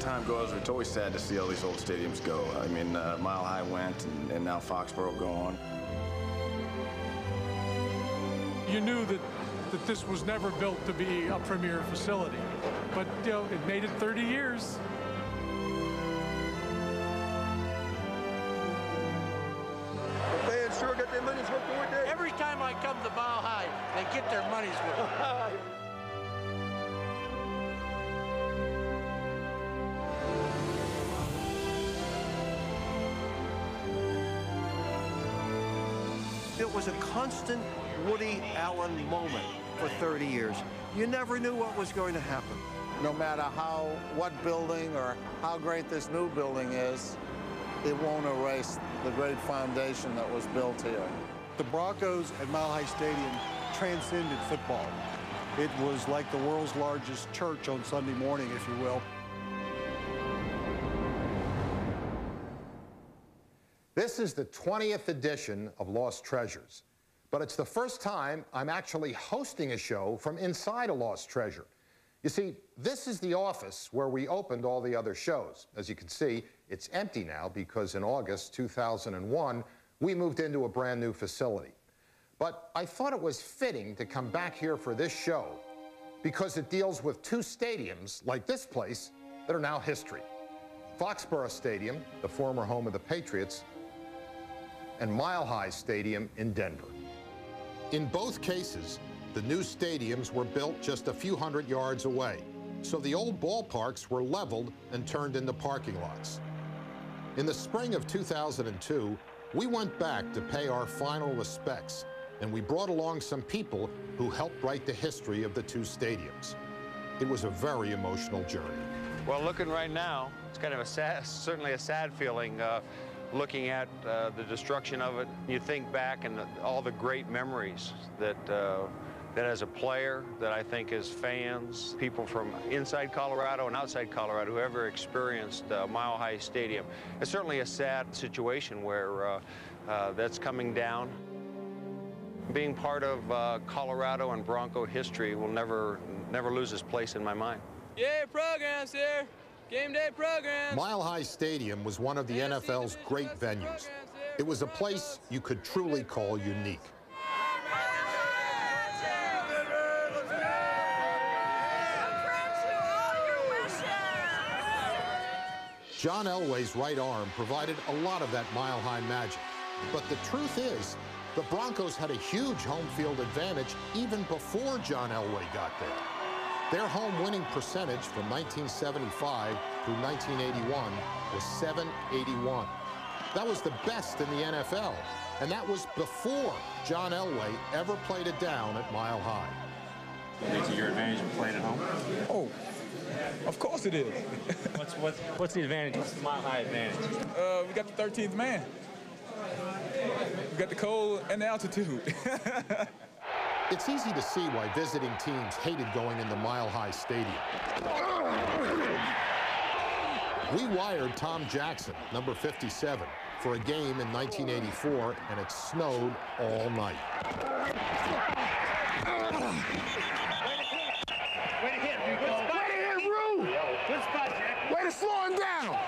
time goes, it's always sad to see all these old stadiums go. I mean, Mile High went, and now Foxborough gone. You knew that this was never built to be a premier facility, but you know, it made it 30 years. The fans sure get their money's worth for it. Every time I come to Mile High, they get their money's worth. It was a constant Woody Allen moment for 30 years. You never knew what was going to happen. No matter what building or how great this new building is, it won't erase the great foundation that was built here. The Broncos at Mile High Stadium transcended football. It was like the world's largest church on Sunday morning, if you will. This is the 20th edition of Lost Treasures, but it's the first time I'm actually hosting a show from inside a lost treasure. You see, this is the office where we opened all the other shows. As you can see, it's empty now because in August 2001, we moved into a brand new facility. But I thought it was fitting to come back here for this show because it deals with two stadiums like this place that are now history. Foxborough Stadium, the former home of the Patriots, and Mile High Stadium in Denver. In both cases, the new stadiums were built just a few hundred yards away, so the old ballparks were leveled and turned into parking lots. In the spring of 2002, we went back to pay our final respects, and we brought along some people who helped write the history of the two stadiums. It was a very emotional journey. Well, looking right now, it's kind of a sad, certainly a sad feeling. Looking at the destruction of it, you think back and all the great memories that as a player, that I think as fans, people from inside Colorado and outside Colorado who ever experienced Mile High Stadium. It's certainly a sad situation where that's coming down. Being part of Colorado and Bronco history will never lose its place in my mind. Yeah, programs here. Game day program. Mile High Stadium was one of the NFL's great venues. It was a place you could truly call unique. John Elway's right arm provided a lot of that Mile High magic. But the truth is, the Broncos had a huge home field advantage even before John Elway got there. Their home winning percentage from 1975 through 1981 was .781. That was the best in the NFL, and that was before John Elway ever played it down at Mile High. Is it your advantage of playing at home? Oh, of course it is. What's the advantage? What's the Mile High advantage? We got the 13th man. We got the cold and the altitude. It's easy to see why visiting teams hated going into Mile High Stadium. We wired Tom Jackson, number 57, for a game in 1984, and it snowed all night. Way to hit, Rico. Way to hit, Roo. Good spot, Jack. Way to slow him down!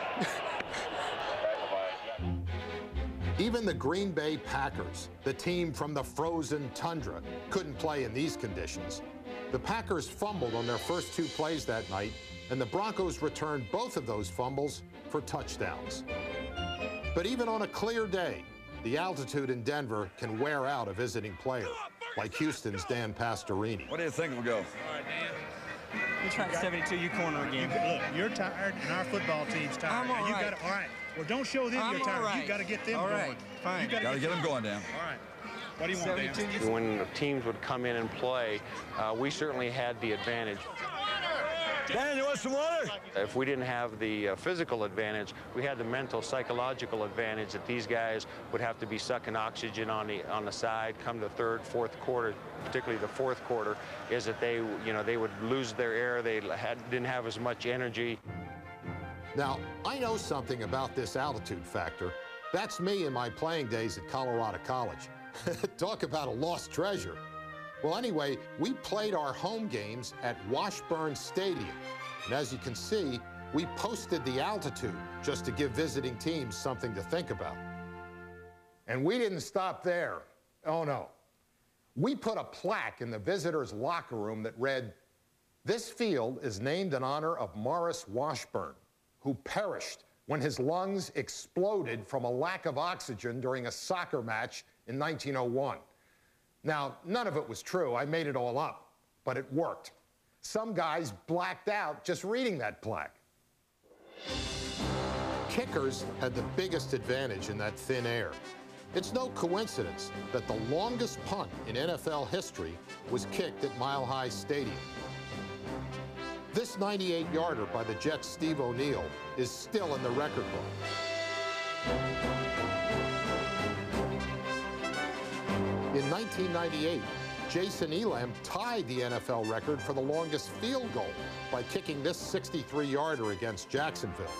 Even the Green Bay Packers, the team from the frozen tundra, couldn't play in these conditions. The Packers fumbled on their first two plays that night, and the Broncos returned both of those fumbles for touchdowns. But even on a clear day, the altitude in Denver can wear out a visiting player, like Houston's Dan Pastorini. What do you think will go? All right, Dan. We're trying 72, you corner again. Look, you're tired, and our football team's tired. I'm all right. All right. Well, don't show them you're tired. Right. You got to get them all going. Right. Fine. You got to get them going, Dan. All right. What do you want, Dan? When teams would come in and play, we certainly had the advantage. Dan, you want some water? If we didn't have the physical advantage, we had the mental, psychological advantage that these guys would have to be sucking oxygen on the side. Come to third, fourth quarter, particularly the fourth quarter, is that they would lose their air. They didn't have as much energy. Now, I know something about this altitude factor. That's me in my playing days at Colorado College. Talk about a lost treasure. Well, anyway, we played our home games at Washburn Stadium. And as you can see, we posted the altitude just to give visiting teams something to think about. And we didn't stop there. Oh, no. We put a plaque in the visitors' locker room that read, "This field is named in honor of Morris Washburn, who perished when his lungs exploded from a lack of oxygen during a soccer match in 1901. Now, none of it was true. I made it all up, but it worked. Some guys blacked out just reading that plaque. Kickers had the biggest advantage in that thin air. It's no coincidence that the longest punt in NFL history was kicked at Mile High Stadium. This 98-yarder by the Jets' Steve O'Neill is still in the record book. In 1998, Jason Elam tied the NFL record for the longest field goal by kicking this 63-yarder against Jacksonville.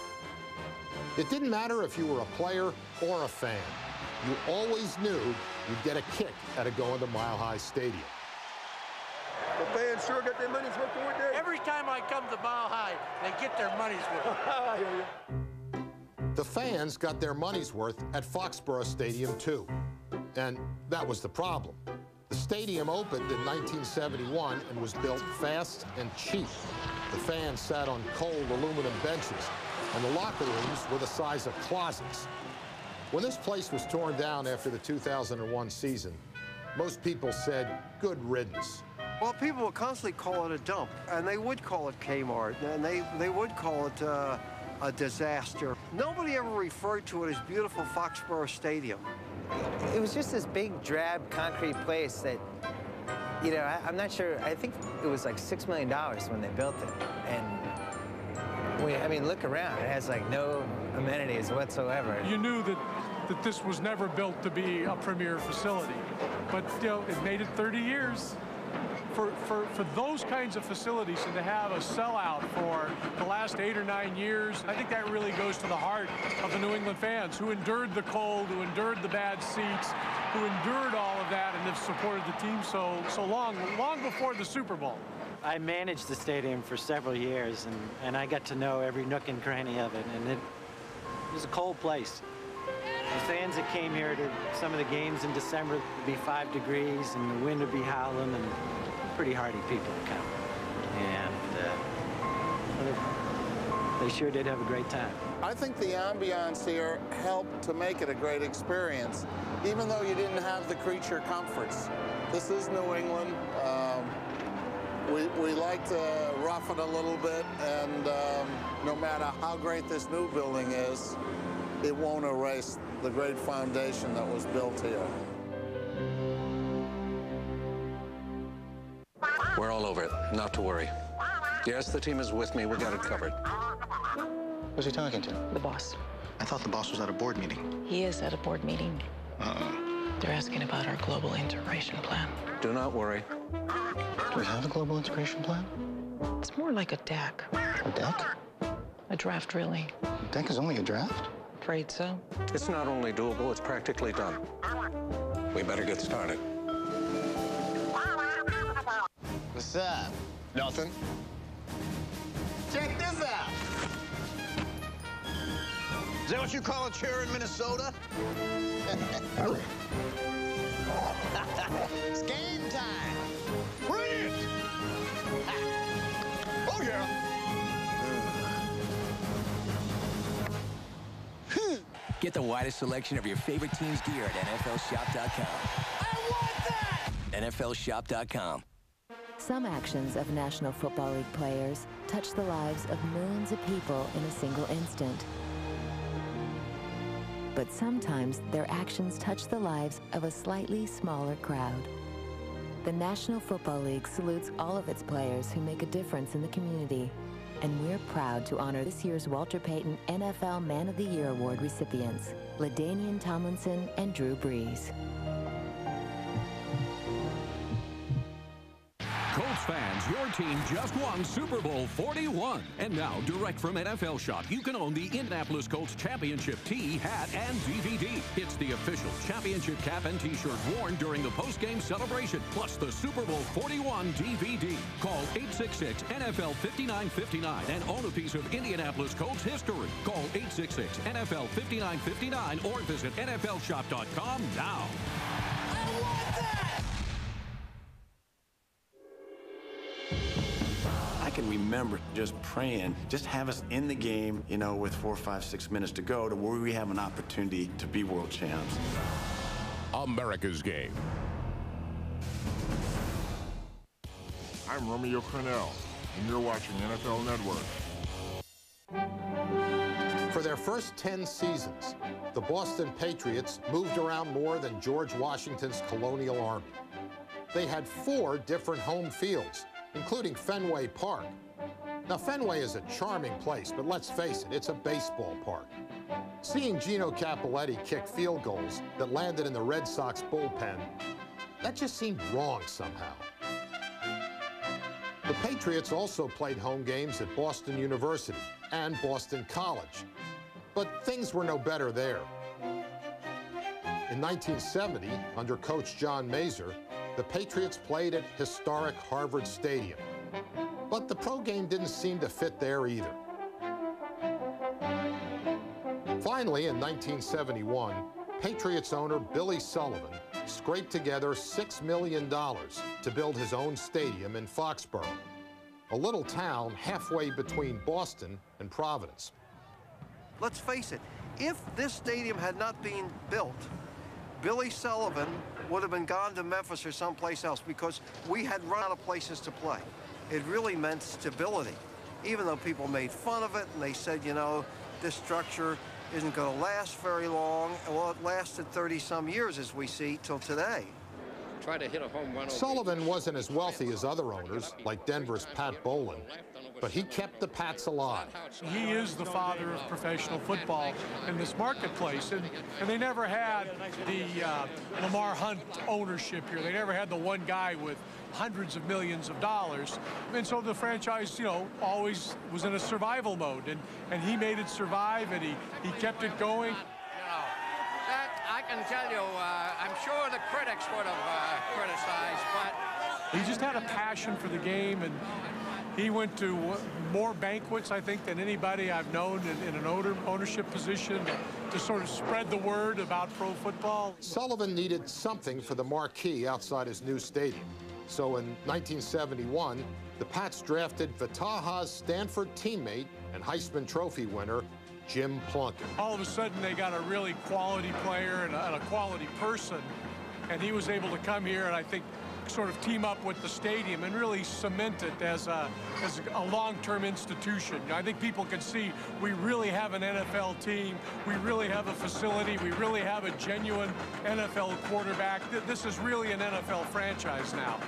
It didn't matter if you were a player or a fan. You always knew you'd get a kick at a going to Mile High Stadium. The fans sure get their money's worth going there. Every time I come to Mile High, they get their money's worth. The fans got their money's worth at Foxborough Stadium, too. And that was the problem. The stadium opened in 1971 and was built fast and cheap. The fans sat on cold aluminum benches, and the locker rooms were the size of closets. When this place was torn down after the 2001 season, most people said, good riddance. Well, people would constantly call it a dump, and they would call it Kmart, and they would call it a disaster. Nobody ever referred to it as beautiful Foxborough Stadium. It was just this big, drab, concrete place that, you know, I'm not sure, I think it was like $6 million when they built it. And I mean, look around, it has like no amenities whatsoever. You knew that this was never built to be a premier facility, but you know, it made it 30 years. For those kinds of facilities and to have a sellout for the last 8 or 9 years, I think that really goes to the heart of the New England fans who endured the cold, who endured the bad seats, who endured all of that and have supported the team so long before the Super Bowl. I managed the stadium for several years, and I got to know every nook and cranny of it, and it was a cold place. The fans that came here to some of the games in December would be 5 degrees, and the wind would be howling, and pretty hardy people to come. And they sure did have a great time. I think the ambiance here helped to make it a great experience, even though you didn't have the creature comforts. This is New England. We like to rough it a little bit, and no matter how great this new building is, it won't erase the great foundation that was built here. We're all over it, not to worry. Yes, the team is with me, we got it covered. Who's he talking to? The boss. I thought the boss was at a board meeting. He is at a board meeting. They're asking about our global integration plan. Do not worry. Do we have a global integration plan? It's more like a deck. A deck? A draft, really. A deck is only a draft? Afraid so. It's not only doable, it's practically done. We better get started. What's up? Nothing. Check this out. Is that what you call a chair in Minnesota? It's game time. Bring it! Oh, yeah. Get the widest selection of your favorite team's gear at NFLShop.com. I want that! NFLShop.com. Some actions of National Football League players touch the lives of millions of people in a single instant. But sometimes their actions touch the lives of a slightly smaller crowd. The National Football League salutes all of its players who make a difference in the community. And we're proud to honor this year's Walter Payton NFL Man of the Year Award recipients, LaDainian Tomlinson and Drew Brees. Colts fans, your team just won Super Bowl 41. And now, direct from NFL Shop, you can own the Indianapolis Colts Championship tee, hat, and DVD. It's the official championship cap and T-shirt worn during the postgame celebration, plus the Super Bowl 41 DVD. Call 866-NFL-5959 and own a piece of Indianapolis Colts history. Call 866-NFL-5959 or visit NFLShop.com now. I can remember just praying, just have us in the game, you know, with 4, 5, 6 minutes to go to where we have an opportunity to be world champs. America's game. I'm Romeo Cornell, and you're watching NFL Network. For their first 10 seasons, the Boston Patriots moved around more than George Washington's colonial army. They had 4 different home fields, including Fenway Park. Now, Fenway is a charming place, but let's face it, it's a baseball park. Seeing Gino Cappelletti kick field goals that landed in the Red Sox bullpen, that just seemed wrong somehow. The Patriots also played home games at Boston University and Boston College, but things were no better there. In 1970, under coach John Mazur, the Patriots played at historic Harvard Stadium, but the pro game didn't seem to fit there either. Finally, in 1971, Patriots owner Billy Sullivan scraped together $6 million to build his own stadium in Foxborough, a little town halfway between Boston and Providence. Let's face it, if this stadium had not been built, Billy Sullivan would have been gone to Memphis or someplace else because we had run out of places to play. It really meant stability, even though people made fun of it and they said, you know, this structure isn't going to last very long. Well, it lasted 30-some years, as we see, till today. Try to hit a home run. Sullivan wasn't as wealthy as other owners, like Denver's Pat Bowlen, but he kept the Pats alive. He is the father of professional football in this marketplace, and they never had the Lamar Hunt ownership here. They never had the one guy with hundreds of millions of dollars, and so the franchise, you know, always was in a survival mode, and he made it survive, and he kept it going. That I can tell you, I'm sure the critics would have criticized, but he just had a passion for the game, and he went to more banquets, I think, than anybody I've known in an ownership position to sort of spread the word about pro football. Sullivan needed something for the marquee outside his new stadium. So in 1971, the Pats drafted Vitaha's Stanford teammate and Heisman Trophy winner, Jim Plunkett. All of a sudden, they got a really quality player and a quality person, and he was able to come here and I think sort of team up with the stadium and really cement it as a long-term institution. I think people can see we really have an NFL team, we really have a facility, we really have a genuine NFL quarterback. This is really an NFL franchise now.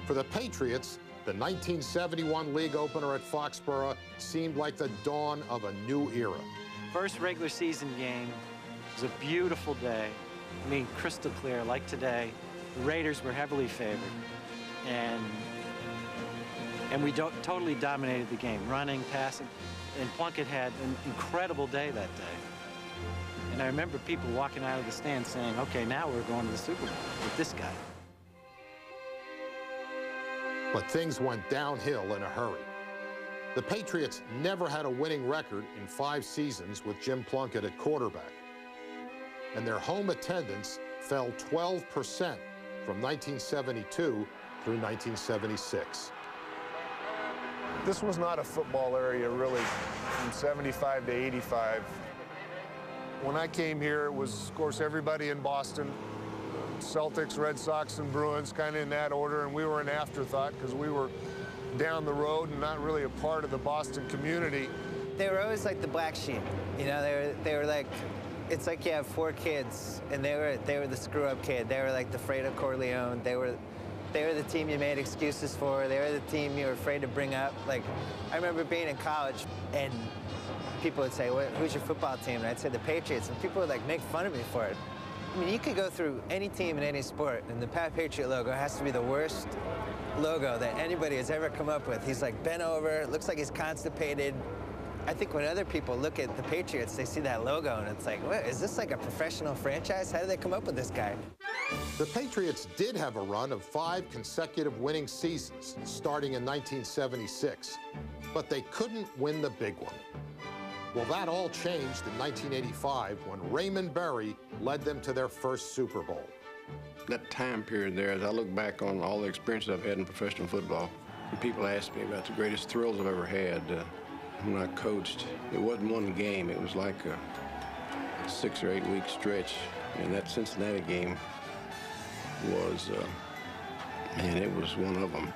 For the Patriots, the 1971 league opener at Foxborough seemed like the dawn of a new era. First regular season game was a beautiful day. I mean, crystal clear, like today. The Raiders were heavily favored, and we totally dominated the game, running, passing, and Plunkett had an incredible day that day. And I remember people walking out of the stand saying, okay, now we're going to the Super Bowl with this guy. But things went downhill in a hurry. The Patriots never had a winning record in 5 seasons with Jim Plunkett at quarterback, and their home attendance fell 12% from 1972 through 1976. This was not a football area, really, from 75 to 85. When I came here, it was, of course, everybody in Boston, Celtics, Red Sox, and Bruins, kind of in that order, and we were an afterthought because we were down the road and not really a part of the Boston community. They were always like the black sheep. You know, they were like, it's like you have 4 kids, and they were the screw-up kid. They were like the Fredo Corleone. They were the team you made excuses for. They were the team you were afraid to bring up. Like, I remember being in college, and people would say, who's your football team? And I'd say the Patriots, and people would like make fun of me for it. I mean, you could go through any team in any sport, and the Pat Patriot logo has to be the worst logo that anybody has ever come up with. He's like bent over, looks like he's constipated. I think when other people look at the Patriots, they see that logo and it's like, what, is this like a professional franchise? How did they come up with this guy? The Patriots did have a run of 5 consecutive winning seasons, starting in 1976, but they couldn't win the big one. Well, that all changed in 1985 when Raymond Berry led them to their first Super Bowl. That time period there, as I look back on all the experiences I've had in professional football, and people ask me about the greatest thrills I've ever had when I coached. It wasn't one game. It was like a 6 or 8 week stretch. And that Cincinnati game was, man, it was one of them.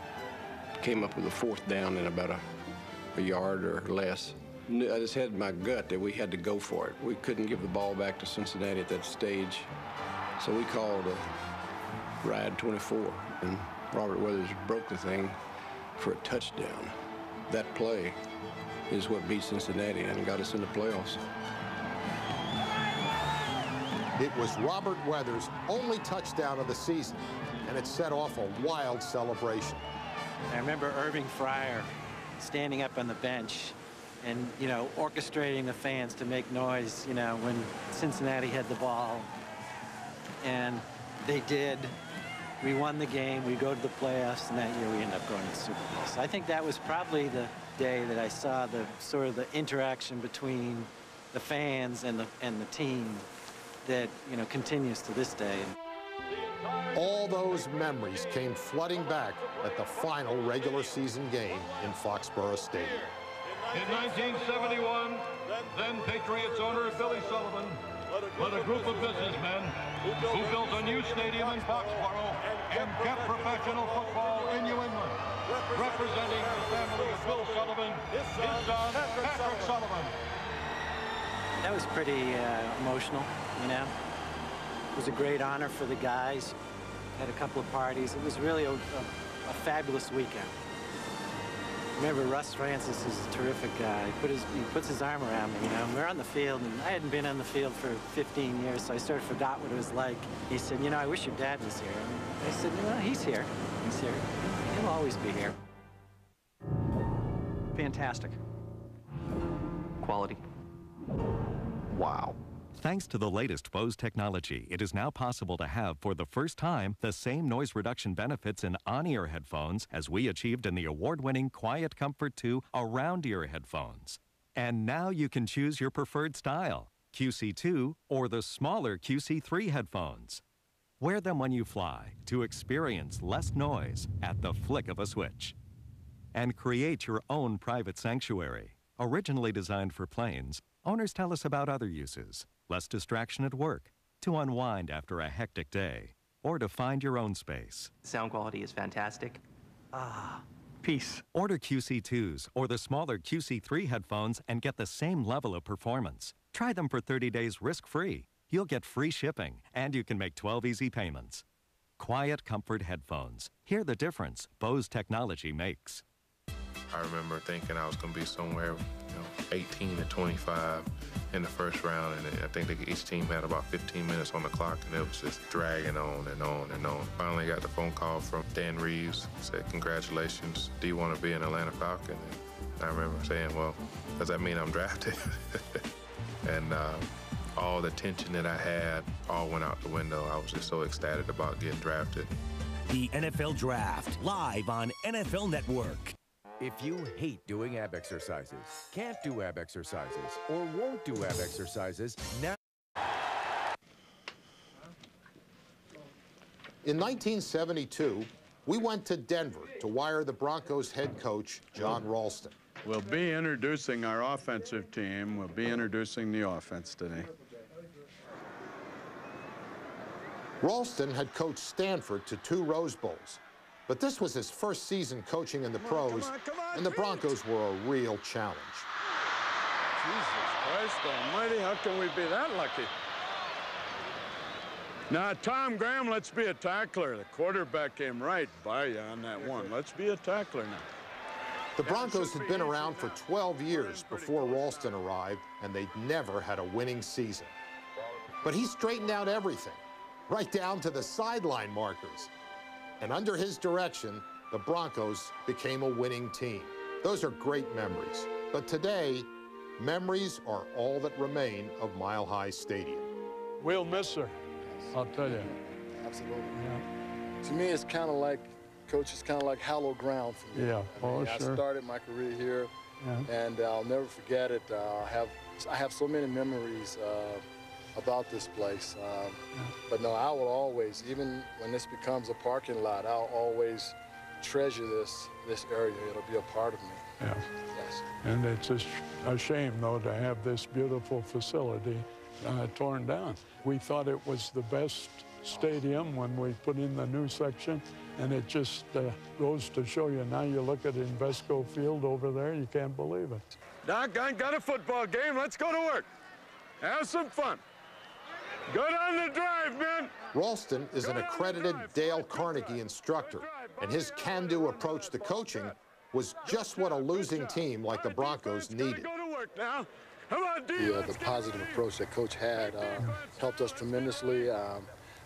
Came up with a 4th down in about a yard or less. I just had in my gut that we had to go for it. We couldn't give the ball back to Cincinnati at that stage. So we called a ride 24, and Robert Weathers broke the thing for a touchdown. That play is what beat Cincinnati and got us in the playoffs. It was Robert Weathers' only touchdown of the season, and it set off a wild celebration. I remember Irving Fryer standing up on the bench and, you know, orchestrating the fans to make noise, you know, when Cincinnati had the ball. And they did. We won the game. We go to the playoffs, and that year we end up going to the Super Bowl. So I think that was probably the day that I saw the sort of the interaction between the fans and the team that, you know, continues to this day. All those memories came flooding back at the final regular season game in Foxborough Stadium. In 1971, then Patriots owner Billy Sullivan led a group of businessmen who built a new stadium in Foxborough and kept professional football in New England. Representing the family of Bill Sullivan, his son, Patrick Sullivan. That was pretty emotional, you know. It was a great honor for the guys. Had a couple of parties. It was really a fabulous weekend. Remember, Russ Francis is a terrific guy. He puts his arm around me, you know. We're on the field, and I hadn't been on the field for 15 years, so I sort of forgot what it was like. He said, you know, I wish your dad was here. And I said, well, he's here. He's here. He'll always be here. Fantastic. Quality. Wow. Thanks to the latest Bose technology, it is now possible to have, for the first time, the same noise reduction benefits in on-ear headphones as we achieved in the award-winning Quiet Comfort 2 around-ear headphones. And now you can choose your preferred style, QC2 or the smaller QC3 headphones. Wear them when you fly to experience less noise at the flick of a switch. And create your own private sanctuary. Originally designed for planes, owners tell us about other uses. Less distraction at work, to unwind after a hectic day, or to find your own space. Sound quality is fantastic. Peace. Order QC2s or the smaller QC3 headphones and get the same level of performance. Try them for 30 days risk-free. You'll get free shipping, and you can make 12 easy payments. Quiet Comfort headphones. Hear the difference Bose technology makes. I remember thinking I was going to be somewhere, 18 to 25 in the first round, and I think each team had about 15 minutes on the clock, and it was just dragging on and on and on. Finally got the phone call from Dan Reeves, said, congratulations, do you want to be an Atlanta Falcon? And I remember saying, well, does that mean I'm drafted? And all the tension that I had all went out the window. I was just so ecstatic about getting drafted. The NFL Draft, live on NFL Network. If you hate doing ab exercises, can't do ab exercises, or won't do ab exercises, now... In 1972, we went to Denver to wire the Broncos head coach, John Ralston. We'll be introducing our offensive team. We'll be introducing the offense today. Ralston had coached Stanford to 2 Rose Bowls. But this was his first season coaching in the pros, and the Broncos were a real challenge. Jesus Christ almighty, how can we be that lucky? Now, Tom Graham, let's be a tackler. The quarterback came right by you on that one. Let's be a tackler now. The Broncos had been around for 12 years before Ralston arrived, and they'd never had a winning season. But he straightened out everything, right down to the sideline markers. And under his direction, the Broncos became a winning team. Those are great memories. But today, memories are all that remain of Mile High Stadium. We'll miss her, I'll tell you. Absolutely. Yeah. To me, it's kind of like, Coach, it's kind of like hallowed ground for me. Yeah, I started my career here, and I'll never forget it. I have so many memories about this place. But no, I will always, even when this becomes a parking lot, I'll always treasure this area. It'll be a part of me. Yeah. Yes. And it's just a shame, though, to have this beautiful facility torn down. We thought it was the best stadium when we put in the new section, and it just goes to show you. Now you look at Invesco Field over there, you can't believe it. Doc, I got a football game. Let's go to work. Have some fun. Good on the drive, man. Ralston is an accredited Dale Carnegie instructor, and his can-do approach to coaching was just what a losing team like the Broncos needed. Go to work now. The positive approach that Coach had helped us tremendously.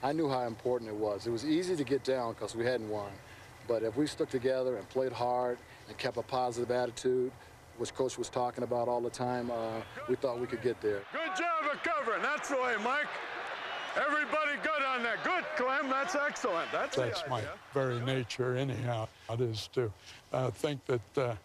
I knew how important it was. It was easy to get down because we hadn't won. But if we stuck together and played hard and kept a positive attitude, which Coach was talking about all the time, we thought we could get there. Good job of covering. That's the way, Mike. Everybody good on that. Good, Clem. That's excellent. That's my very nature anyhow. It is to think that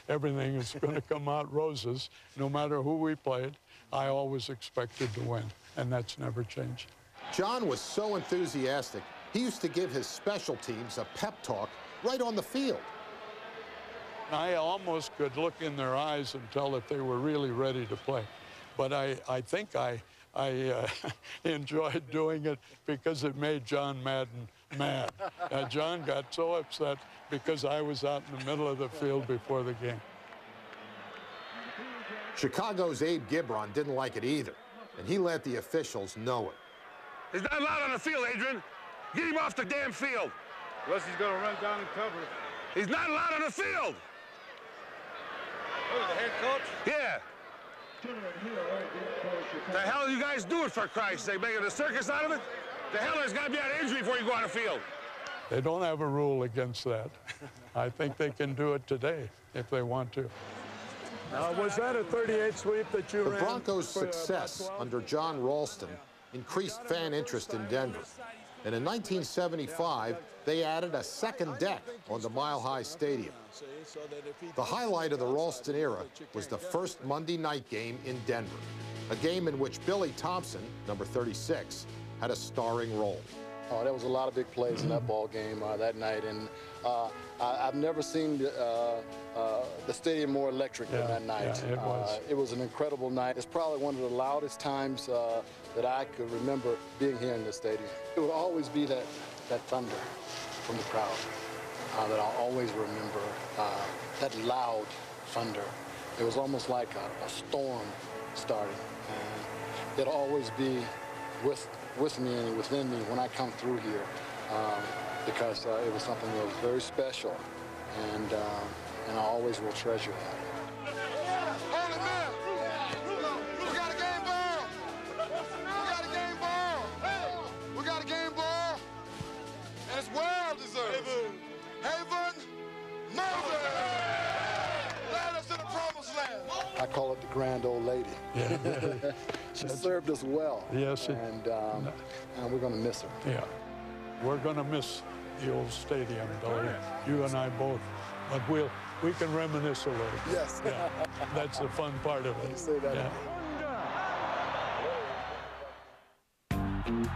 everything is going to come out roses. No matter who we played, I always expected to win, and that's never changed. John was so enthusiastic, he used to give his special teams a pep talk right on the field. I almost could look in their eyes and tell if they were really ready to play. But I think I enjoyed doing it because it made John Madden mad. John got so upset because I was out in the middle of the field before the game. Chicago's Abe Gibron didn't like it either, and he let the officials know it. He's not allowed on the field, Adrian. Get him off the damn field. Unless he's going to run down and cover. He's not allowed on the field. Oh, the head coach? Yeah. The hell you guys do it, for Christ's sake? Making a circus out of it? The hell, there's got to be an injury before you go on the field. They don't have a rule against that. I think they can do it today if they want to. Was that a 38 sweep that you ran? The Broncos' success under John Ralston increased fan interest in Denver. And in 1975, they added a second deck on the Mile High Stadium. The highlight of the Ralston era was the first Monday night game in Denver, a game in which Billy Thompson, number 36, had a starring role. Oh, there was a lot of big plays in that ball game that night, and I've never seen the stadium more electric than that night. Yeah, it was an incredible night. It's probably one of the loudest times that I could remember being here in the stadium. It would always be that thunder from the crowd that I'll always remember, that loud thunder. It was almost like a storm starting, and it'll always be with me and within me when I come through here, because it was something that was very special, and I always will treasure that. Hold it now. We got a game ball. We got a game ball. We got a game ball, and it's well deserved. Haven Moses led us to the promised land. I call it the grand old lady. Yeah. She served us well. Yes. And we're going to miss her. Yeah. We're going to miss the old stadium, Billy. You and I both. But we can reminisce a little. Yes. Yeah. That's the fun part of it. You say that. Yeah.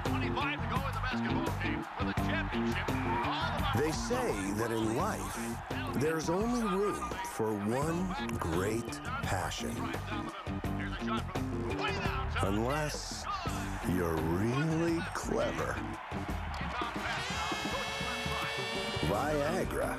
25 to go in the basketball game for the championship. They say that in life, there's only room for one great passion. Unless you're really clever. Viagra.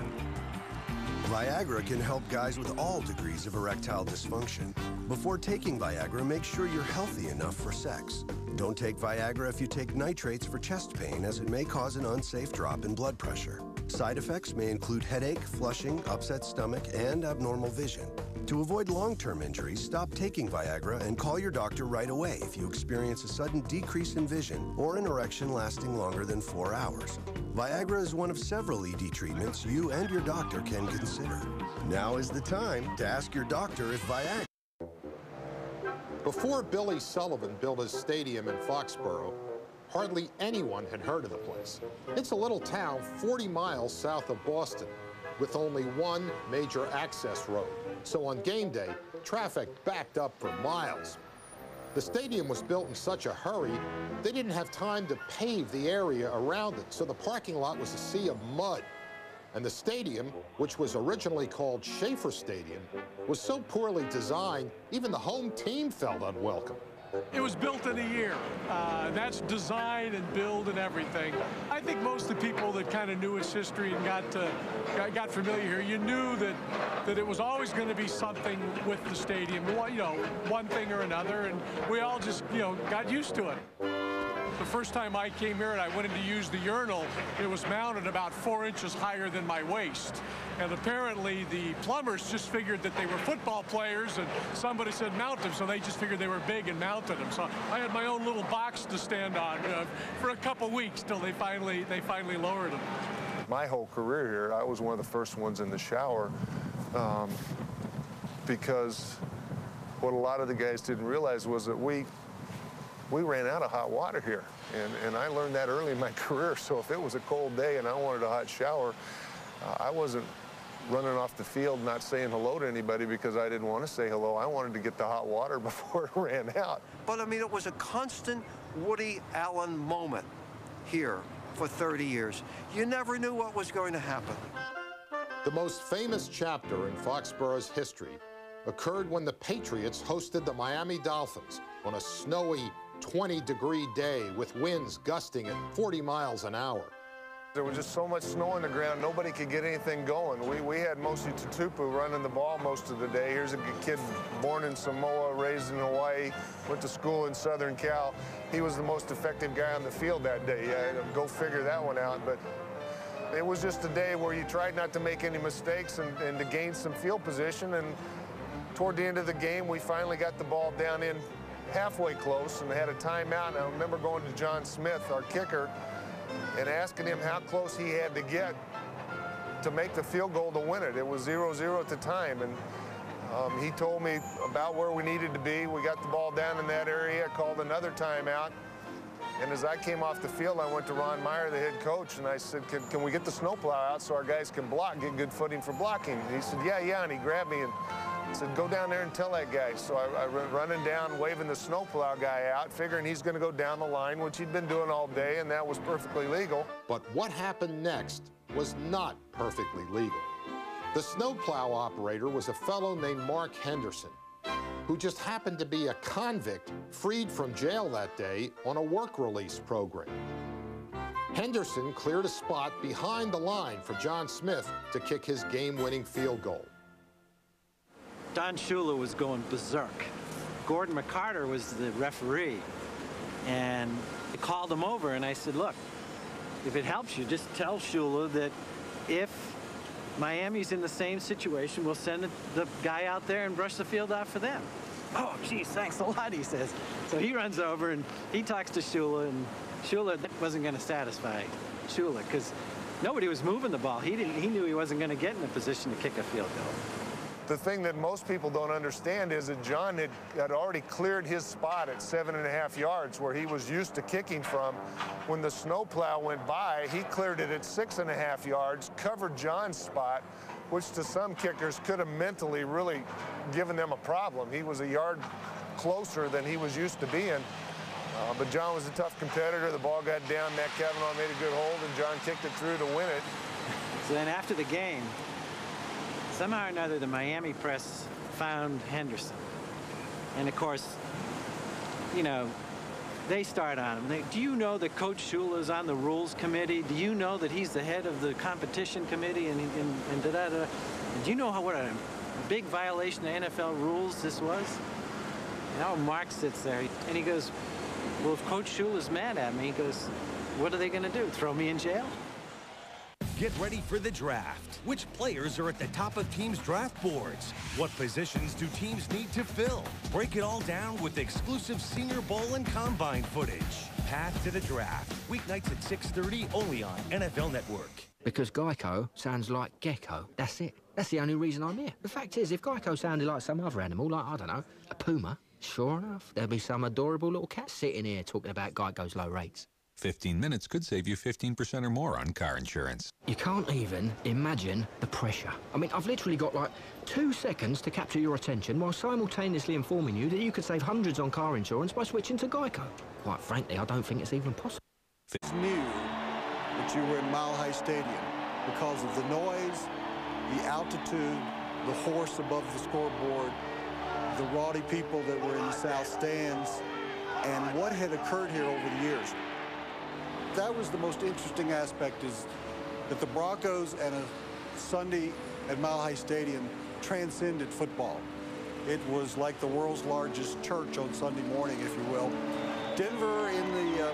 Viagra can help guys with all degrees of erectile dysfunction. Before taking Viagra, make sure you're healthy enough for sex. Don't take Viagra if you take nitrates for chest pain, as it may cause an unsafe drop in blood pressure. Side effects may include headache, flushing, upset stomach, and abnormal vision. To avoid long-term injuries, stop taking Viagra and call your doctor right away if you experience a sudden decrease in vision or an erection lasting longer than 4 hours. Viagra is one of several ED treatments you and your doctor can consider. Now is the time to ask your doctor if Viagra... Before Billy Sullivan built his stadium in Foxborough, hardly anyone had heard of the place. It's a little town 40 miles south of Boston, with only one major access road. So on game day, traffic backed up for miles. The stadium was built in such a hurry, they didn't have time to pave the area around it, so the parking lot was a sea of mud. And the stadium, which was originally called Schaefer Stadium, was so poorly designed, even the home team felt unwelcome. It was built in a year. That's design and build and everything. I think most of the people that kind of knew its history and got familiar here, you knew that it was always going to be something with the stadium, one thing or another, and we all just, got used to it. The first time I came here and I went in to use the urinal, it was mounted about 4 inches higher than my waist. And apparently the plumbers just figured that they were football players, and somebody said mount them, so they just figured they were big and mounted them. So I had my own little box to stand on for a couple weeks till they finally lowered them. My whole career here, I was one of the first ones in the shower because what a lot of the guys didn't realize was that we ran out of hot water here, and I learned that early in my career. So if it was a cold day and I wanted a hot shower, I wasn't running off the field not saying hello to anybody because I didn't want to say hello. I wanted to get the hot water before it ran out. But I mean, it was a constant Woody Allen moment here for 30 years. You never knew what was going to happen. The most famous chapter in Foxborough's history occurred when the Patriots hosted the Miami Dolphins on a snowy 20-degree day with winds gusting at 40 miles an hour. There was just so much snow on the ground, nobody could get anything going. We had mostly Tutupu running the ball most of the day. Here's a kid born in Samoa, raised in Hawaii, went to school in Southern Cal. He was the most effective guy on the field that day. Yeah, go figure that one out. But it was just a day where you tried not to make any mistakes and to gain some field position. And toward the end of the game, we finally got the ball down in halfway close and had a timeout. And I remember going to John Smith, our kicker, and asking him how close he had to get to make the field goal to win it. It was 0-0 at the time, and he told me about where we needed to be. We got the ball down in that area, called another timeout, and as I came off the field, I went to Ron Meyer, the head coach, and I said, can we get the snowplow out so our guys can block, get good footing for blocking? And he said, yeah, and he grabbed me and said, go down there and tell that guy. So I went running down, waving the snowplow guy out, figuring he's going to go down the line, which he'd been doing all day, and that was perfectly legal. But what happened next was not perfectly legal. The snowplow operator was a fellow named Mark Henderson, who just happened to be a convict freed from jail that day on a work release program. Henderson cleared a spot behind the line for John Smith to kick his game-winning field goal. Don Shula was going berserk. Gordon McCarter was the referee, and I called him over and I said, look, if it helps you, just tell Shula that if Miami's in the same situation, we'll send the guy out there and brush the field out for them. Oh, geez, thanks a lot, he says. So he runs over and he talks to Shula, and Shula wasn't going to satisfy Shula because nobody was moving the ball. He knew he wasn't going to get in a position to kick a field goal. The thing that most people don't understand is that John had already cleared his spot at 7.5 yards where he was used to kicking from. When the snowplow went by, he cleared it at 6.5 yards, covered John's spot, which to some kickers could have mentally really given them a problem. He was a yard closer than he was used to being. But John was a tough competitor. The ball got down. Matt Cavanaugh made a good hold, and John kicked it through to win it. So then after the game, somehow or another, the Miami press found Henderson. And of course, you know, they start on him. Do you know that Coach Shula is on the rules committee? Do you know that he's the head of the competition committee? And da-da-da. Do you know what a big violation of NFL rules this was? You know, Mark sits there and he goes, well, if Coach Shula's mad at me, he goes, what are they going to do, throw me in jail? Get ready for the draft. Which players are at the top of teams' draft boards? What positions do teams need to fill? Break it all down with exclusive Senior Bowl and Combine footage. Path to the Draft. Weeknights at 6:30 only on NFL Network. Because Geico sounds like gecko. That's it. That's the only reason I'm here. The fact is, if Geico sounded like some other animal, like, I don't know, a puma, sure enough, there'd be some adorable little cat sitting here talking about Geico's low rates. 15 minutes could save you 15% or more on car insurance. You can't even imagine the pressure. I mean, I've literally got like 2 seconds to capture your attention while simultaneously informing you that you could save hundreds on car insurance by switching to Geico. Quite frankly, I don't think it's even possible. It's new that you were in Mile High Stadium because of the noise, the altitude, the horse above the scoreboard, the rowdy people that were in the south stands, and what had occurred here over the years. That was the most interesting aspect, is that the Broncos and a Sunday at Mile High Stadium transcended football. It was like the world's largest church on Sunday morning, if you will. Denver in the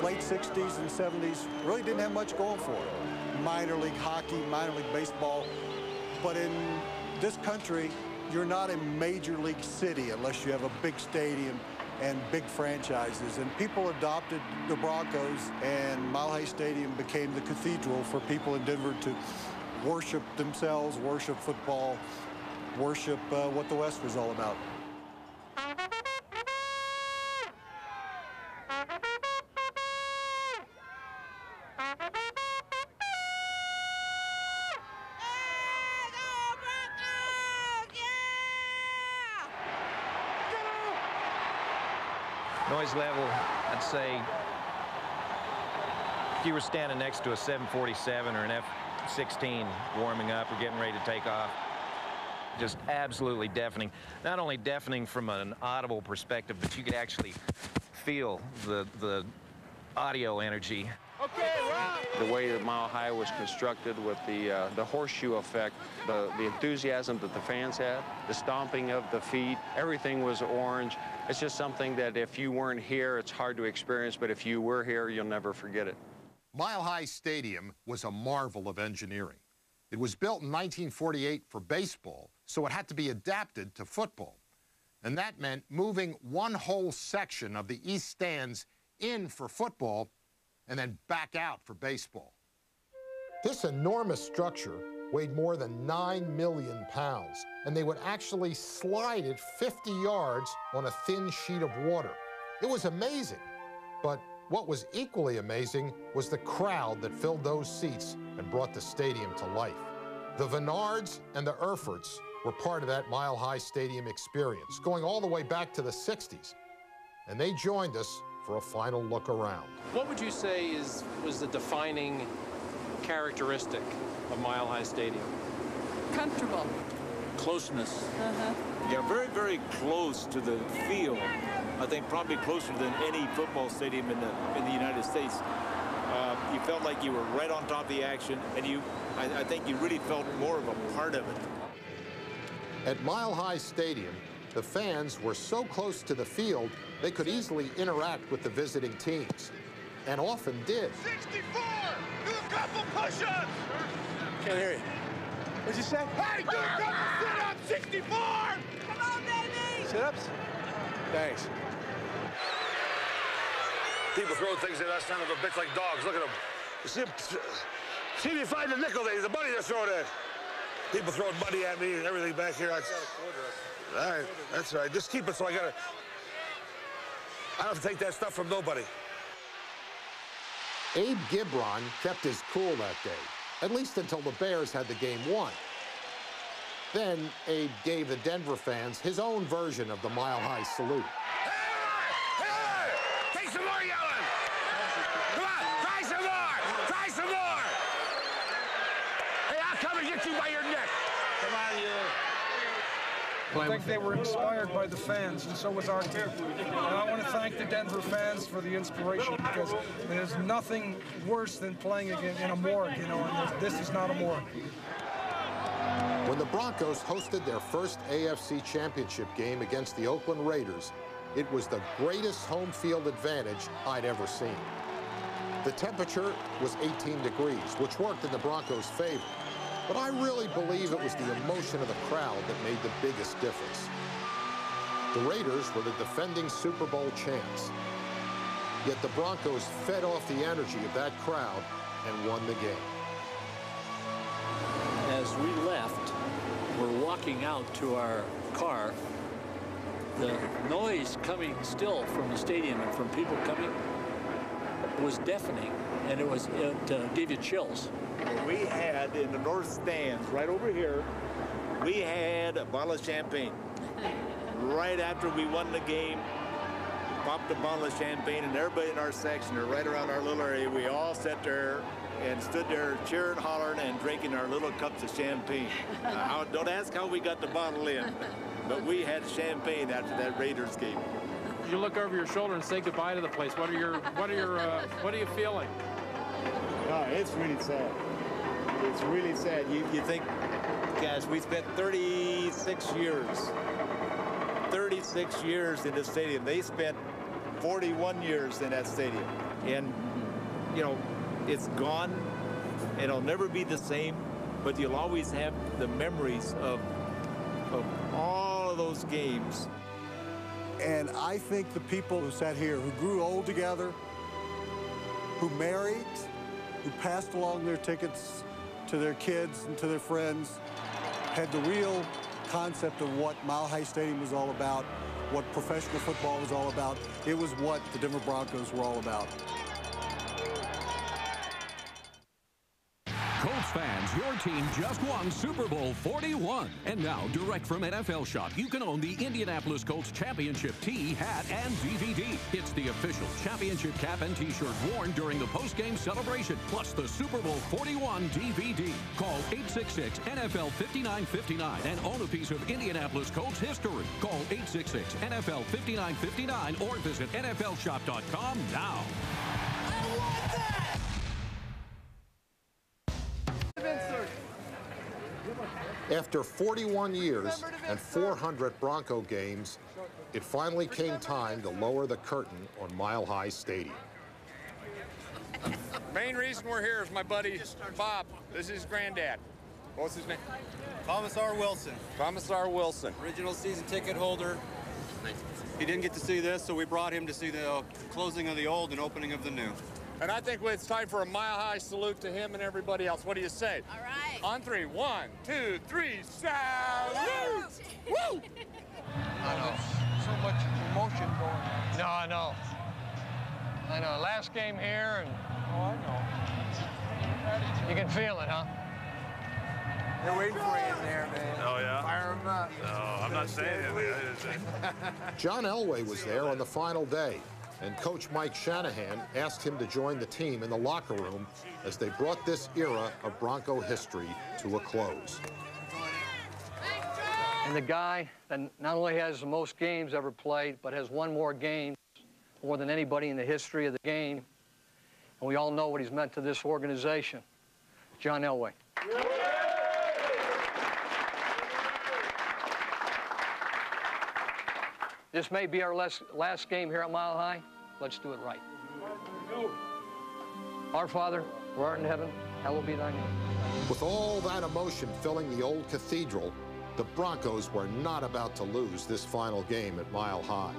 late 60s and 70s really didn't have much going for it. Minor league hockey, minor league baseball. But in this country, you're not a major league city unless you have a big stadium and big franchises. And people adopted the Broncos, and Mile High Stadium became the cathedral for people in Denver to worship themselves, worship football, worship what the West was all about. Noise level, I'd say if you were standing next to a 747 or an F-16 warming up or getting ready to take off, just absolutely deafening. Not only deafening from an audible perspective, but you could actually feel the audio energy. Okay, Rob! The way that Mile High was constructed with the horseshoe effect, the enthusiasm that the fans had, the stomping of the feet, everything was orange. It's just something that if you weren't here, it's hard to experience, but if you were here, you'll never forget it. Mile High Stadium was a marvel of engineering. It was built in 1948 for baseball, so it had to be adapted to football. And that meant moving one whole section of the east stands in for football and then back out for baseball. This enormous structure weighed more than 9 million pounds, and they would actually slide it 50 yards on a thin sheet of water. It was amazing, but what was equally amazing was the crowd that filled those seats and brought the stadium to life. The Venards and the Erferts were part of that Mile High Stadium experience, going all the way back to the 60s, and they joined us for a final look around. What would you say was the defining characteristic of Mile High Stadium? Comfortable. Closeness. Uh-huh. Yeah, very, very close to the field. I think probably closer than any football stadium in the United States. You felt like you were right on top of the action, and I think you really felt more of a part of it. At Mile High Stadium, the fans were so close to the field, they could easily interact with the visiting teams, and often did. 64! Do a couple push-ups! Can't hear you. What'd you say? Hey, do a couple sit-ups! 64! Come on, baby! Sit-ups? Thanks. People throw things at us, son of a bitch, like dogs. Look at them. See if you find the nickel there, the money they're throwing at. People throwing money at me and everything back here. All right, that's all right. Just keep it so I don't have to take that stuff from nobody. Abe Gibron kept his cool that day, at least until the Bears had the game won. Then Abe gave the Denver fans his own version of the Mile High salute. Take some more yelling! Come on, try some more! Try some more! Hey, I'll come and get you by your neck! Come on, you. I think they were inspired by the fans, and so was our team. And I want to thank the Denver fans for the inspiration, because there's nothing worse than playing again in a morgue, you know, and this is not a morgue. When the Broncos hosted their first AFC Championship game against the Oakland Raiders, it was the greatest home field advantage I'd ever seen. The temperature was 18 degrees, which worked in the Broncos' favor. But I really believe it was the emotion of the crowd that made the biggest difference. The Raiders were the defending Super Bowl champs. Yet the Broncos fed off the energy of that crowd and won the game. As we left, we're walking out to our car. The noise coming still from the stadium and from people coming was deafening, and it gave you chills. We had in the north stands, right over here, we had a bottle of champagne. Right after we won the game, popped a bottle of champagne, and everybody in our section, or right around our little area, we all sat there and stood there cheering, hollering, and drinking our little cups of champagne. Don't ask how we got the bottle in, but we had champagne after that Raiders game. You look over your shoulder and say goodbye to the place. What are you feeling? Oh, it's really sad. It's really sad. You think, guys, we spent 36 years in the stadium. They spent 41 years in that stadium. And, you know, it's gone, and it'll never be the same, but you'll always have the memories of all of those games. And I think the people who sat here, who grew old together, who married, who passed along their tickets to their kids and to their friends, had the real concept of what Mile High Stadium was all about, what professional football was all about. It was what the Denver Broncos were all about. Colts fans, your team just won Super Bowl 41. And now, direct from NFL Shop, you can own the Indianapolis Colts Championship tee, hat, and DVD. It's the official championship cap and T-shirt worn during the post-game celebration, plus the Super Bowl 41 DVD. Call 866-NFL-5959 and own a piece of Indianapolis Colts history. Call 866-NFL-5959 or visit NFLShop.com now. After 41 years and 400 Bronco games, it finally came time to lower the curtain on Mile High Stadium. Main reason we're here is my buddy Bob. This is his granddad. What's his name? Thomas R. Wilson. Thomas R. Wilson. Original season ticket holder. He didn't get to see this, so we brought him to see the closing of the old and opening of the new. And I think it's time for a mile-high salute to him and everybody else. What do you say? All right. On three. 1, 2, 3, salute! Woo! I know. So much emotion going on. No, I know. I know. Last game here, and Oh, I know. you can feel it, huh? They're waiting for you in there, man. Oh, yeah? Fire them up. No, I'm not saying anything. John Elway was there on the final day, and Coach Mike Shanahan asked him to join the team in the locker room as they brought this era of Bronco history to a close. And the guy that not only has the most games ever played, but has won more games, more than anybody in the history of the game. And we all know what he's meant to this organization, John Elway. This may be our last game here at Mile High. Let's do it right. Our Father, who art in heaven, hallowed be thy name. With all that emotion filling the old cathedral, the Broncos were not about to lose this final game at Mile High.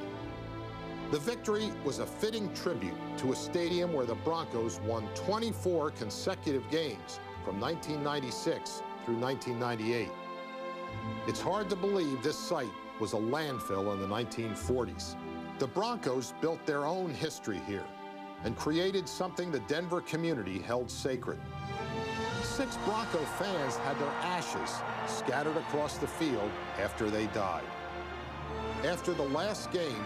The victory was a fitting tribute to a stadium where the Broncos won 24 consecutive games from 1996 through 1998. It's hard to believe this site was a landfill in the 1940s. The Broncos built their own history here and created something the Denver community held sacred. 6 Bronco fans had their ashes scattered across the field after they died. After the last game,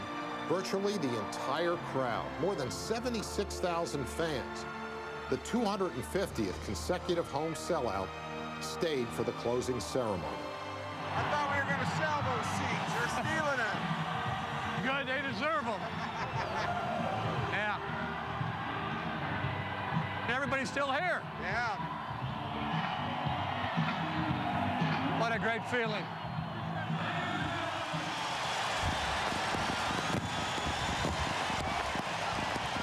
virtually the entire crowd, more than 76,000 fans, the 250th consecutive home sellout, stayed for the closing ceremony. I thought we were going to sell those seats. They're stealing them. Good, they deserve them. Yeah. Everybody's still here. Yeah. What a great feeling.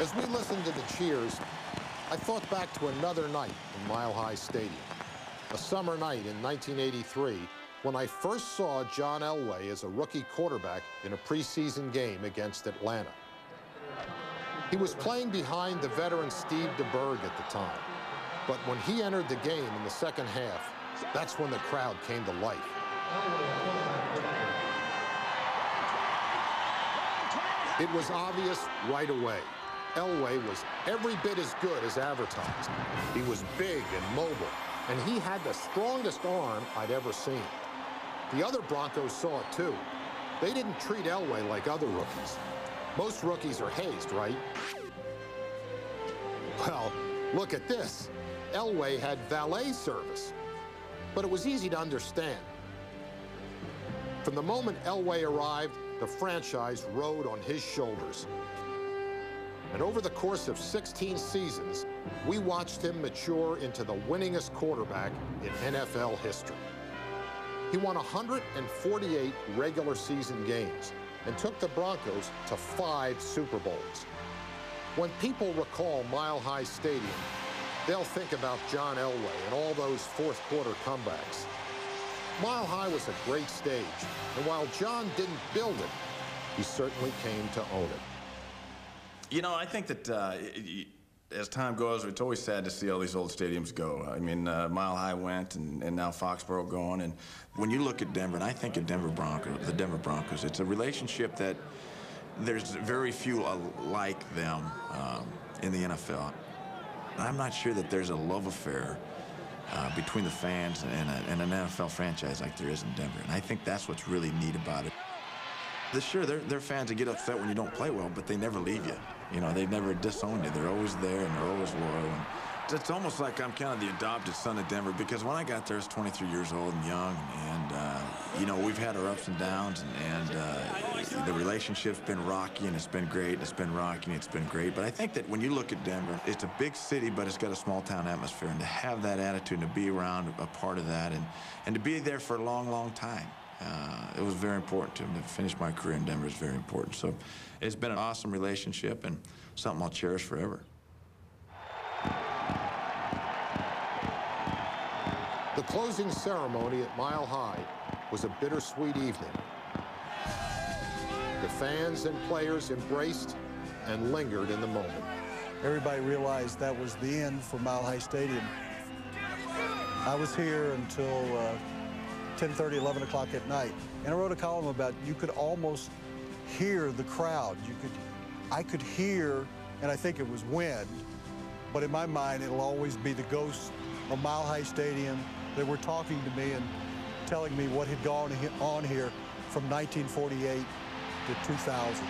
As we listened to the cheers, I thought back to another night in Mile High Stadium, a summer night in 1983, when I first saw John Elway as a rookie quarterback in a preseason game against Atlanta. He was playing behind the veteran Steve DeBerg at the time, but when he entered the game in the second half, that's when the crowd came to life. It was obvious right away. Elway was every bit as good as advertised. He was big and mobile, and he had the strongest arm I'd ever seen. The other Broncos saw it too. They didn't treat Elway like other rookies. Most rookies are hazed, right? Well, look at this. Elway had valet service, but it was easy to understand. From the moment Elway arrived, the franchise rode on his shoulders. And over the course of 16 seasons, we watched him mature into the winningest quarterback in NFL history. He won 148 regular season games and took the Broncos to 5 Super Bowls. When people recall Mile High Stadium, they'll think about John Elway and all those fourth quarter comebacks. Mile High was a great stage, and while John didn't build it, he certainly came to own it. You know, I think that as time goes, it's always sad to see all these old stadiums go. I mean, Mile High went, and now Foxborough going. And when you look at Denver, and I think of the Denver Broncos, it's a relationship that there's very few like them in the NFL. I'm not sure that there's a love affair between the fans and an NFL franchise like there is in Denver. And I think that's what's really neat about it. Sure, they're fans that get upset when you don't play well, but they never leave you. You know, they never disown you. They're always there, and they're always loyal. And it's almost like I'm kind of the adopted son of Denver, because when I got there, I was 23 years old and young, and you know, we've had our ups and downs, and the relationship's been rocky, and it's been great, and it's been rocky, and it's been great. But I think that when you look at Denver, it's a big city, but it's got a small-town atmosphere, and to have that attitude, and to be around a part of that, and to be there for a long, long time, it was very important to me. To finish my career in Denver is very important. So it's been an awesome relationship and something I'll cherish forever. The closing ceremony at Mile High was a bittersweet evening. The fans and players embraced and lingered in the moment. Everybody realized that was the end for Mile High Stadium. I was here until 10:30, 11 o'clock at night. And I wrote a column about you could almost hear the crowd. I could hear, and I think it was wind, but in my mind, it'll always be the ghosts of Mile High Stadium. They were talking to me and telling me what had gone on here from 1948 to 2000.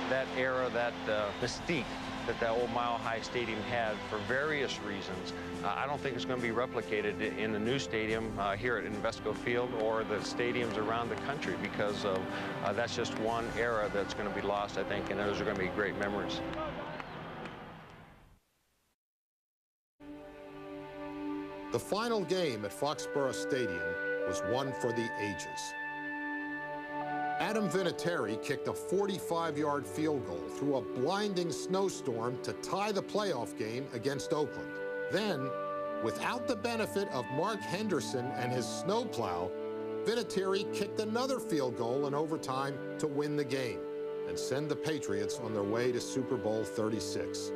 That era, that mystique that old Mile High Stadium had for various reasons, I don't think it's going to be replicated in the new stadium here at Invesco Field or the stadiums around the country, because of that's just one era that's going to be lost, I think, and those are going to be great memories. The final game at Foxborough Stadium was one for the ages. Adam Vinatieri kicked a 45-yard field goal through a blinding snowstorm to tie the playoff game against Oakland. Then, without the benefit of Mark Henderson and his snowplow, Vinatieri kicked another field goal in overtime to win the game and send the Patriots on their way to Super Bowl 36.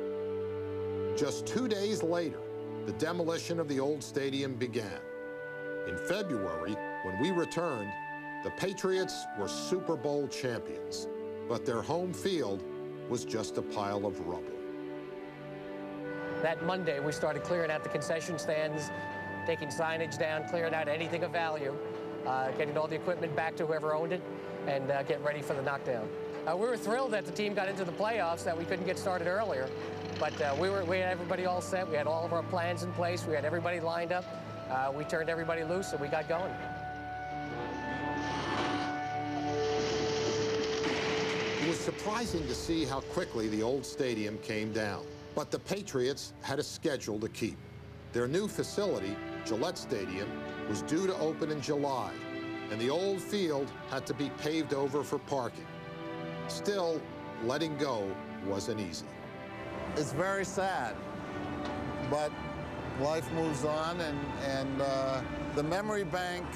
Just 2 days later, the demolition of the old stadium began. In February, when we returned, the Patriots were Super Bowl champions, but their home field was just a pile of rubble. That Monday, we started clearing out the concession stands, taking signage down, clearing out anything of value, getting all the equipment back to whoever owned it, and getting ready for the knockdown. We were thrilled that the team got into the playoffs, that we couldn't get started earlier, but we had everybody all set. We had all of our plans in place. We had everybody lined up. We turned everybody loose, and we got going. It was surprising to see how quickly the old stadium came down. But the Patriots had a schedule to keep. Their new facility, Gillette Stadium, was due to open in July, and the old field had to be paved over for parking. Still, letting go wasn't easy. It's very sad but life moves on, and the memory bank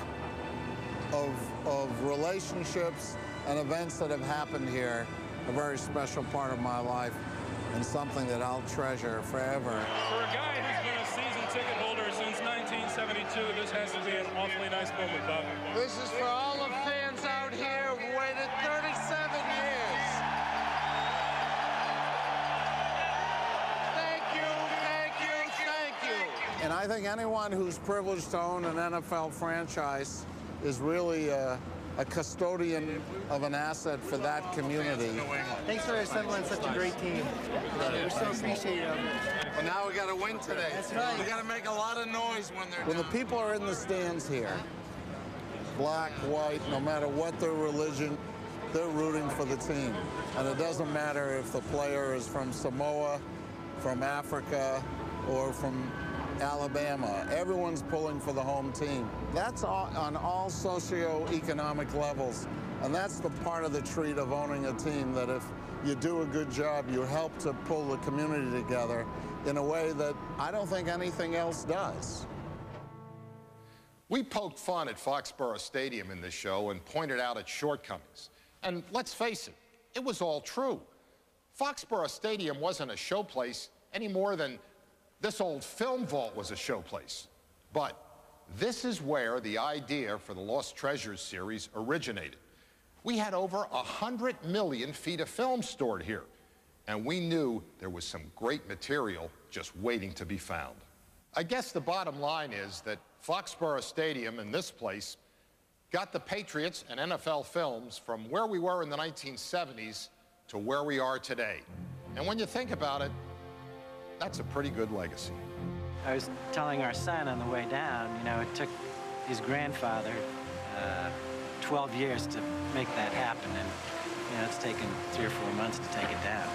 of relationships and events that have happened here, a very special part of my life and something that I'll treasure forever. For a guy who's been a season ticket holder since 1972, this has to be an awfully nice moment, Bob. This is for all the fans out here who've waited 37 years. Thank you, thank you, thank you. And I think anyone who's privileged to own an NFL franchise is really a custodian of an asset for that community. Thanks for assembling such a great team. We're so appreciative of it. Well, now we got to win today. That's right. We got to make a lot of noise when they're When the people are in the stands here, black, white, no matter what their religion, they're rooting for the team. And it doesn't matter if the player is from Samoa, from Africa, or from Alabama. Everyone's pulling for the home team. That's on all socioeconomic levels. And that's the part of the treat of owning a team, that if you do a good job, you help to pull the community together in a way that I don't think anything else does. We poked fun at Foxborough Stadium in this show and pointed out its shortcomings. And let's face it, it was all true. Foxborough Stadium wasn't a showplace any more than this old film vault was a showplace. But this is where the idea for the Lost Treasures series originated. We had over 100 million feet of film stored here, and we knew there was some great material just waiting to be found. I guess the bottom line is that Foxborough Stadium and this place got the Patriots and NFL films from where we were in the 1970s to where we are today. And when you think about it, that's a pretty good legacy. I was telling our son on the way down, you know, it took his grandfather 12 years to make that happen, and, you know, it's taken 3 or 4 months to take it down.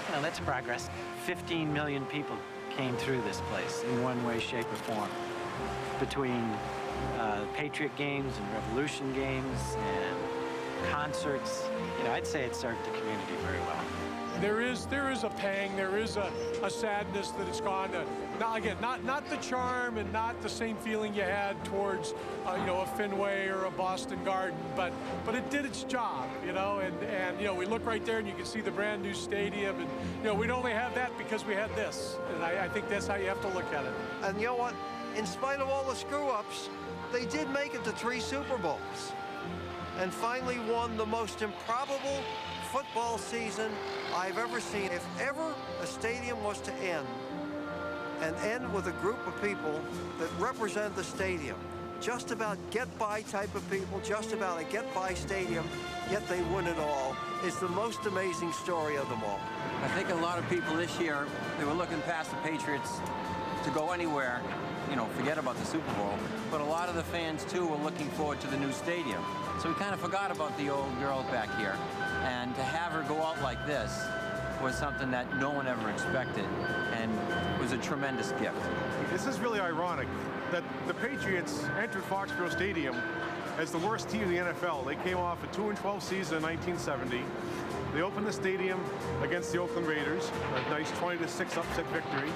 You know, that's progress. 15 million people came through this place in one way, shape, or form, between Patriot games and Revolution games and concerts. You know, I'd say it served the community very well. There is a pang, there is a sadness that it's gone to. Now again, not the charm and not the same feeling you had towards you know, a Fenway or a Boston Garden, but it did its job, you know, and you know, we look right there and you can see the brand new stadium, and you know, we'd only have that because we had this, and I think that's how you have to look at it. And you know what? In spite of all the screw-ups, they did make it to 3 Super Bowls and finally won the most improbable football season I've ever seen. If ever a stadium was to end with a group of people that represent the stadium, just about get-by type of people, just about a get-by stadium, yet they win it all, is the most amazing story of them all. I think a lot of people this year, they were looking past the Patriots to go anywhere, you know, forget about the Super Bowl, but a lot of the fans, too, were looking forward to the new stadium. So we kind of forgot about the old girl back here, and to have her go out like this was something that no one ever expected, and was a tremendous gift. This is really ironic that the Patriots entered Foxborough Stadium as the worst team in the NFL. They came off a 2-12 season in 1970. They opened the stadium against the Oakland Raiders, a nice 20-6 upset victory,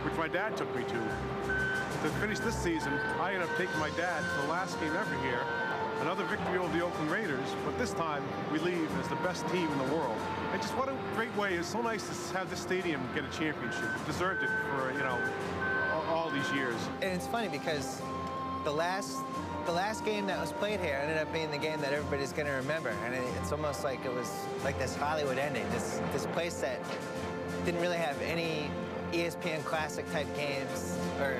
which my dad took me to. To finish this season, I ended up taking my dad to the last game ever here, another victory over the Oakland Raiders, but this time we leave as the best team in the world. And just what a great way. It's so nice to have this stadium get a championship. It deserved it for, you know, all these years. And it's funny because the last game that was played here ended up being the game that everybody's going to remember. And it's almost like it was like this Hollywood ending, this place that didn't really have any ESPN Classic type games or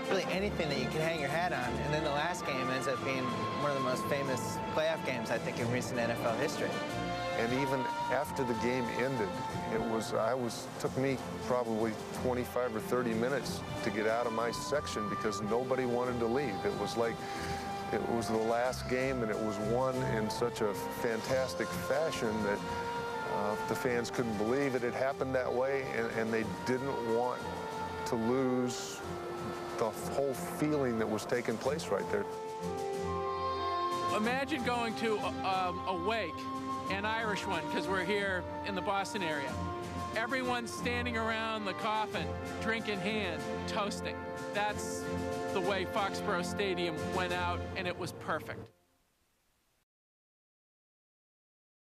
really anything that you can hang your hat on. And then the last game ends up being one of the most famous playoff games, I think, in recent NFL history. And even after the game ended, took me probably 25 or 30 minutes to get out of my section because nobody wanted to leave. It was like it was the last game, and it was won in such a fantastic fashion that the fans couldn't believe it had happened that way, and they didn't want to lose the whole feeling that was taking place right there. Imagine going to a wake, an Irish one, because we're here in the Boston area, Everyone standing around the coffin, drink in hand, toasting. That's the way Foxborough Stadium went out, and it was perfect.